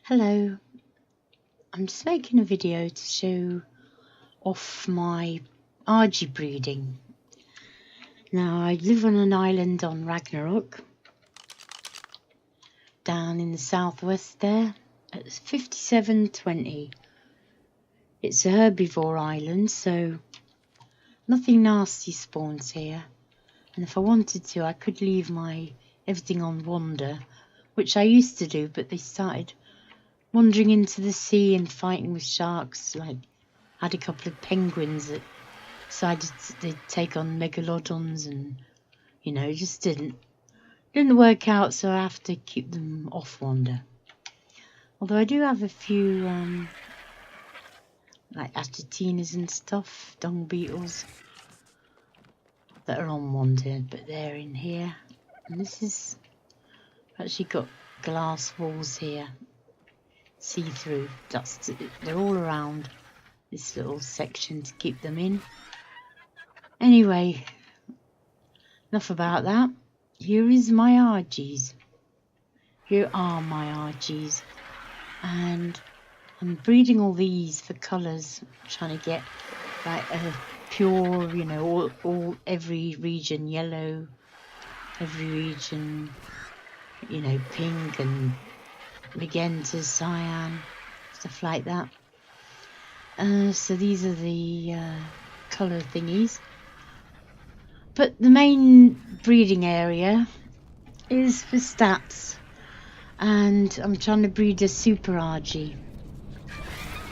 Hello, I'm just making a video to show off my Argy breeding. Now I live on an island on Ragnarok, down in the southwest there, at 5720. It's a herbivore island, so nothing nasty spawns here. And if I wanted to, I could leave my everything on wander, which I used to do, but they started wandering into the sea and fighting with sharks. Like, had a couple of penguins that decided they'd take on megalodons, and just didn't work out, so I have to keep them off wander. Although I do have a few like Atatinas and stuff, dung beetles, that are on wander, but they're in here. And this is actually got glass walls here, see-through. They're all around this little section to keep them in. Anyway, enough about that. Here is my Argys. Here are my Argys, and I'm breeding all these for colours, trying to get like a pure, every region yellow, every region, pink and magenta, cyan, stuff like that. So these are the colour thingies. But the main breeding area is for stats, and I'm trying to breed a super Argy.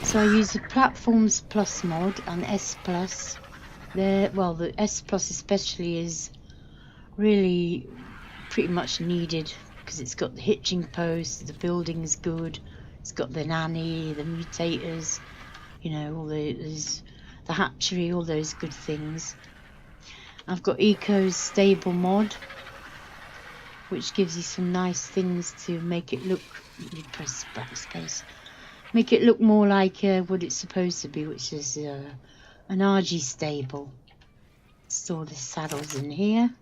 So I use the Platforms Plus mod and S Plus. The S Plus especially is really pretty much needed, because it's got the hitching post, the building's good, it's got the nanny, the mutators, all the hatchery, all those good things. I've got Eco's stable mod, which gives you some nice things to make it look, you press backspace, make it look more like what it's supposed to be, which is an Argy stable. Store the saddles in here.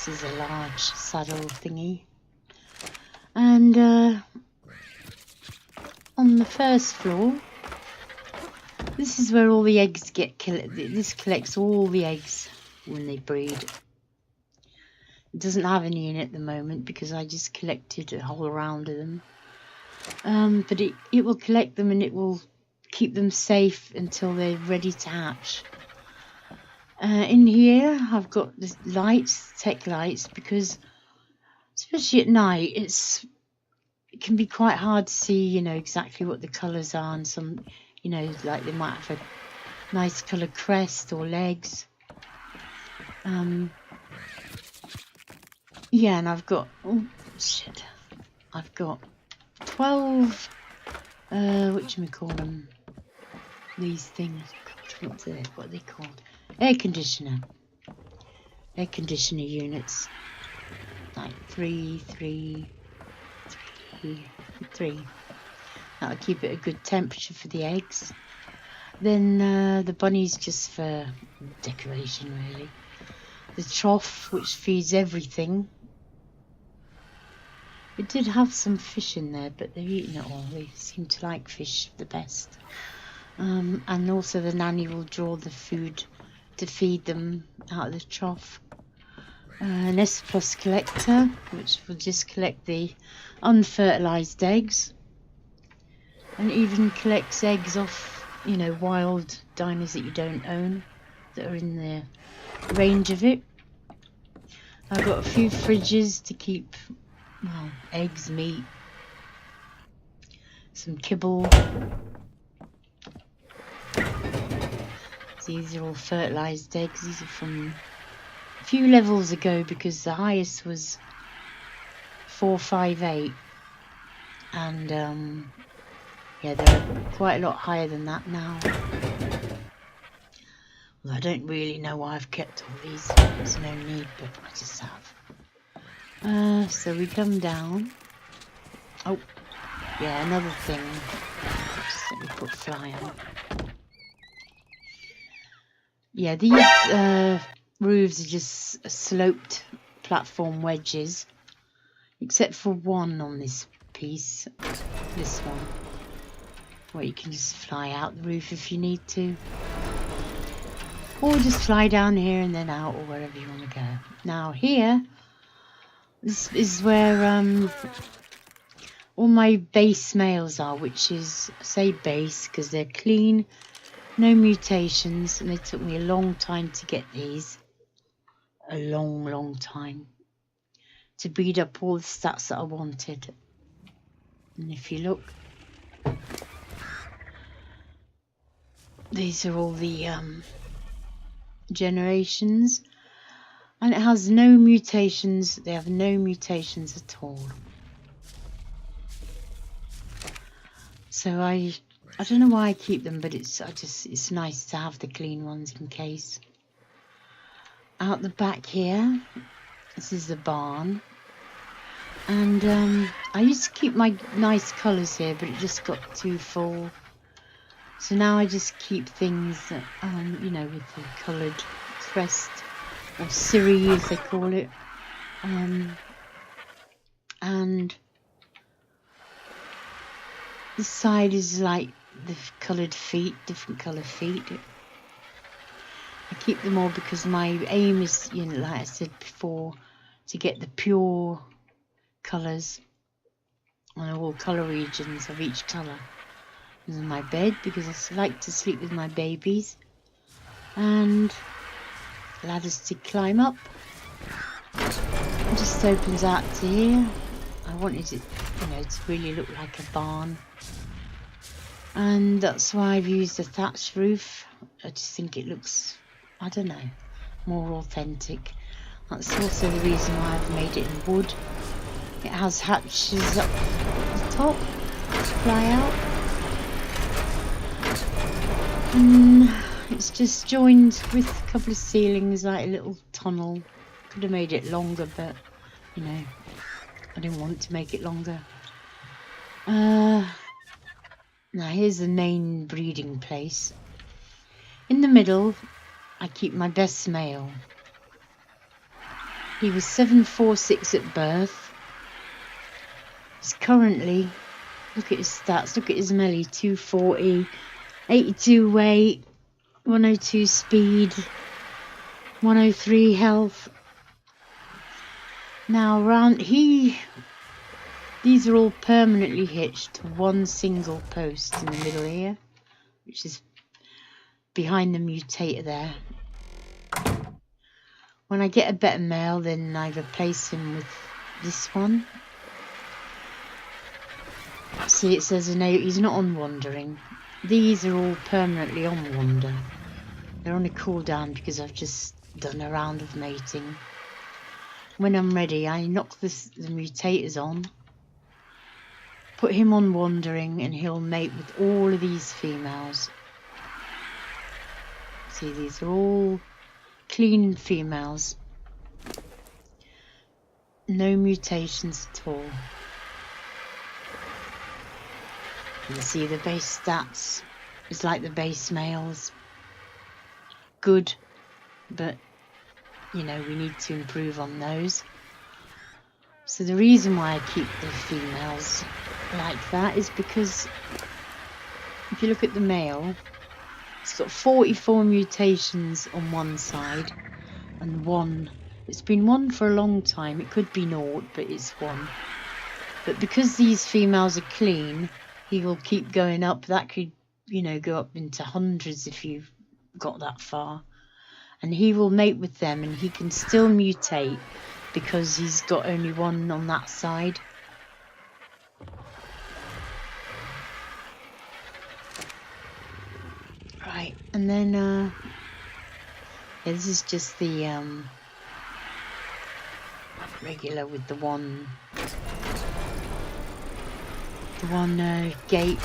This is a large saddle thingy. And on the first floor, this is where all the eggs get collected. This collects all the eggs when they breed. It doesn't have any in it at the moment because I just collected a whole round of them. But it will collect them, and it will keep them safe until they're ready to hatch. In here I've got the lights, tech lights, because especially at night it can be quite hard to see exactly what the colours are, and some like they might have a nice colour crest or legs. Yeah, and I've got I've got 12 whatchamacallit, these things. God, what are they called? Air conditioner units, like three. That'll keep it a good temperature for the eggs. Then the bunnies just for decoration, really. The trough, which feeds everything. It did have some fish in there, but they've eaten it all. They seem to like fish the best. And also the nanny will draw the food to feed them out of the trough. An S Plus collector, which will just collect the unfertilized eggs, and even collects eggs off wild diners that you don't own, that are in the range of it. I've got a few fridges to keep eggs, meat, some kibble. These are all fertilized eggs. These are from a few levels ago, because the highest was 458, and yeah, they're quite a lot higher than that now. Well, I don't really know why I've kept all these. There's no need, but I just have. So we come down. Oh, yeah, another thing. Just let me put fly on. Yeah, these roofs are just sloped platform wedges, except for one on this piece, this one, where you can just fly out the roof if you need to, or just fly down here and then out, or wherever you want to go. Now here, this is where all my base males are, which is, I say base because they're clean, no mutations, and it took me a long time to get these. A long time to breed up all the stats that I wanted. And if you look, these are all the generations, and it has no mutations. They have no mutations at all. So I don't know why I keep them, but it's nice to have the clean ones in case. Out the back here, this is the barn, and I used to keep my nice colours here, but it just got too full. So now I just keep things that, you know, with the coloured crest, or cirri as they call it, and this side is like the coloured feet, different colour feet. I keep them all because my aim is, you know, like I said before, to get the pure colours on all colour regions of each colour. This is my bed because I like to sleep with my babies, and ladders to climb up. It just opens out to here. I wanted it, you know, to really look like a barn, and that's why I've used a thatched roof. I just think it looks, I don't know, more authentic. That's also the reason why I've made it in wood. It has hatches up the top to fly out, and it's just joined with a couple of ceilings, like a little tunnel. Could have made it longer, but you know, I didn't want to make it longer. Now here's the main breeding place. In the middle I keep my best male. He was 746 at birth. He's currently, look at his stats, look at his melee, 240, 82 weight, 102 speed, 103 health. Now around these are all permanently hitched to one single post in the middle here, which is behind the mutator there. When I get a better male, then I replace him with this one. See, it says he's not on wandering. These are all permanently on wander. They're on a cooldown because I've just done a round of mating. When I'm ready, I knock the mutators on, put him on wandering, and he'll mate with all of these females. See, these are all clean females. No mutations at all. You see the base stats. It's like the base males. Good, but you know, we need to improve on those. So the reason why I keep the females like that is because if you look at the male, it's got 44 mutations on one side and one. It's been one for a long time. It could be naught, but it's one. But because these females are clean, he will keep going up. That could, you know, go up into hundreds if you've got that far. And he will mate with them, and he can still mutate because he's got only one on that side. Right, and then yeah, this is just the regular with the one gate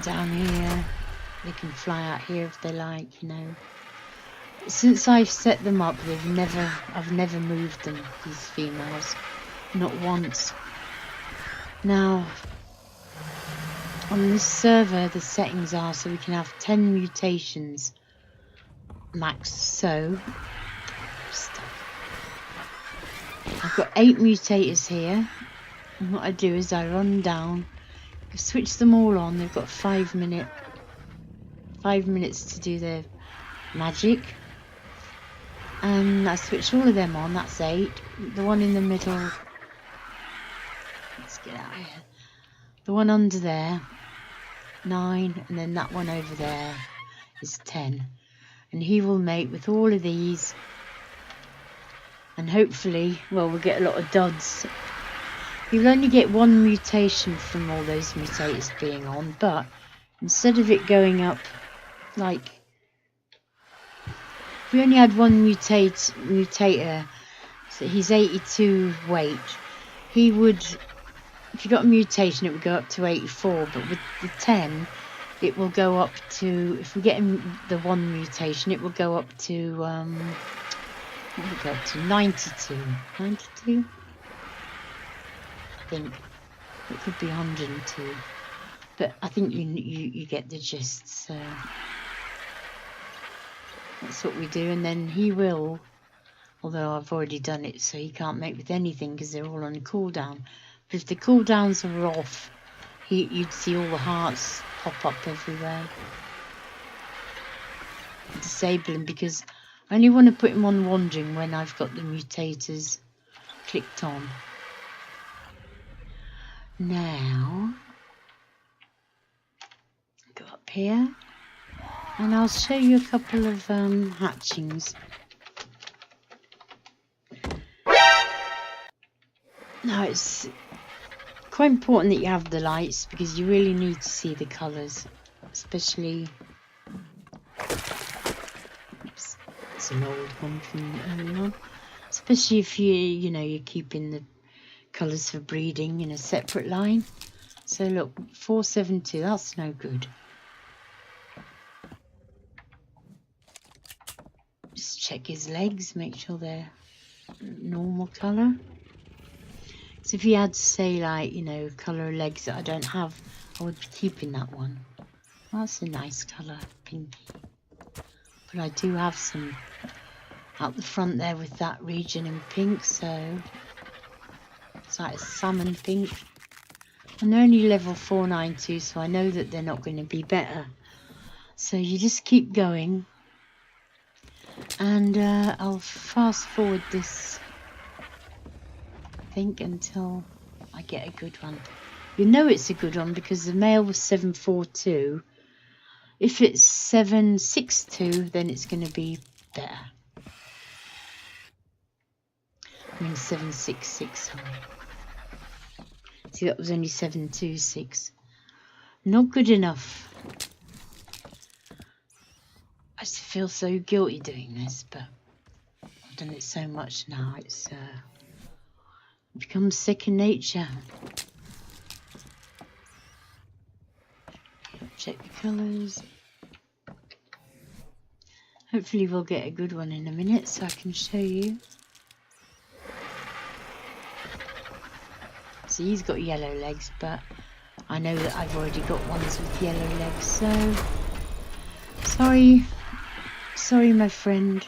down here. They can fly out here if they like, you know. Since I've set them up, I've never moved them, these females, not once. Now, on this server, the settings are so we can have 10 mutations max. So I've got 8 mutators here. And what I do is I run down, switch them all on. They've got 5 minutes to do their magic. And I switch all of them on. That's 8. The one in the middle. Let's get out of here. The one under there, 9. And then that one over there is 10. And he will mate with all of these. And hopefully, well, we'll get a lot of duds. You'll only get 1 mutation from all those mutators being on, but instead of it going up like, if we only had 1 mutator, so he's 82 weight, he would, if you got a mutation, it would go up to 84, but with the 10, it will go up to, if we get him the 1 mutation, it will go up to, what will it go up to? 92. 92? I think it could be 102, but I think you get the gist. So that's what we do, and then he will, although I've already done it, so he can't mate with anything because they're all on a cooldown. But if the cooldowns are off, you'd see all the hearts pop up everywhere. Disable him because I only want to put him on wandering when I've got the mutators clicked on. Now, go up here, and I'll show you a couple of hatchings. Now, it's quite important that you have the lights because you really need to see the colours, especially. Oops, it's an old one from earlier on. Especially if you're keeping the colours for breeding in a separate line. So look, 472, that's no good. Just check his legs, make sure they're normal colour. So if you had to say like, colour of legs that I don't have, I would be keeping that one. Well, that's a nice colour, pinky. But I do have some out the front there with that region in pink, so it's like a salmon pink. And they're only level 492, so I know that they're not going to be better. So you just keep going. And I'll fast forward this, I think, until I get a good one. You know it's a good one because the male was 742. If it's 762, then it's going to be better. I mean 766, sorry. See, that was only 726. Not good enough. I just feel so guilty doing this, but I've done it so much now, it's becomes second nature. Check the colours. Hopefully we'll get a good one in a minute so I can show you. So he's got yellow legs, but I know that I've already got ones with yellow legs, so sorry my friend.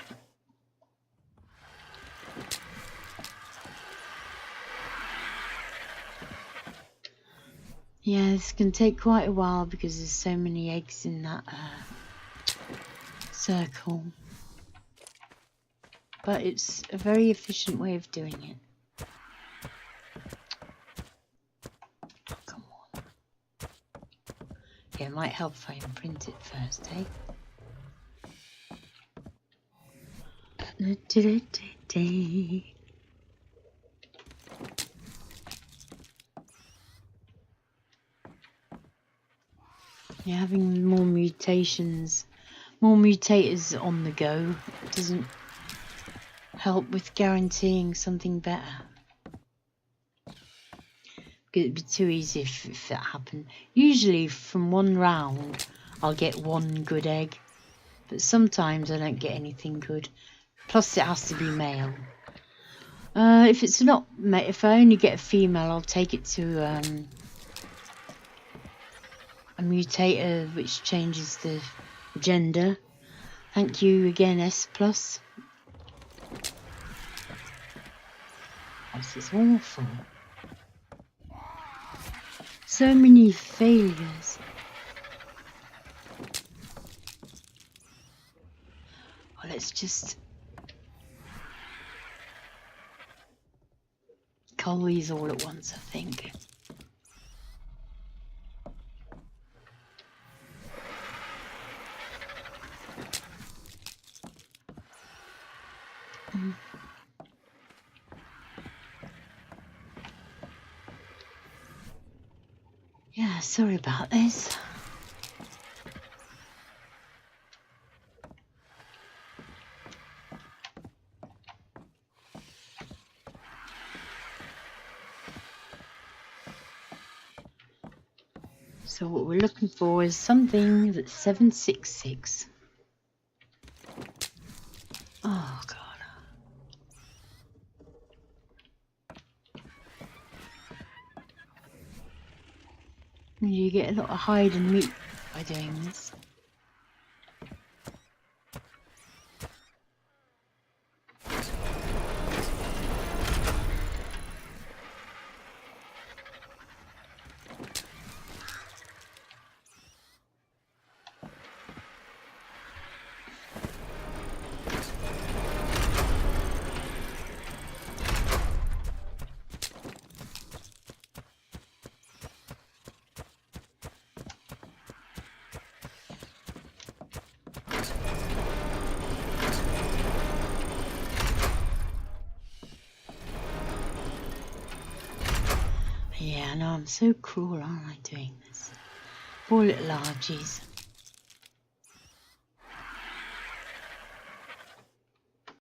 Yeah, this can take quite a while because there's so many eggs in that circle. But it's a very efficient way of doing it. Oh, come on. Yeah, it might help if I imprint it first, eh? Yeah, having more mutations, more mutators on the go doesn't help with guaranteeing something better. It'd be too easy if that happened. Usually from one round I'll get one good egg, but sometimes I don't get anything good. Plus it has to be male. If it's not, if I only get a female, I'll take it to a mutator which changes the gender. Thank you again, S+. This is awful. So many failures. Well, let's just cull these all at once, I think. Yeah, sorry about this. So what we're looking for is something that's 766. Oh God. You get a lot of hide and meat by doing this. Yeah, I know, I'm so cruel, aren't I, doing this? Poor little Argys.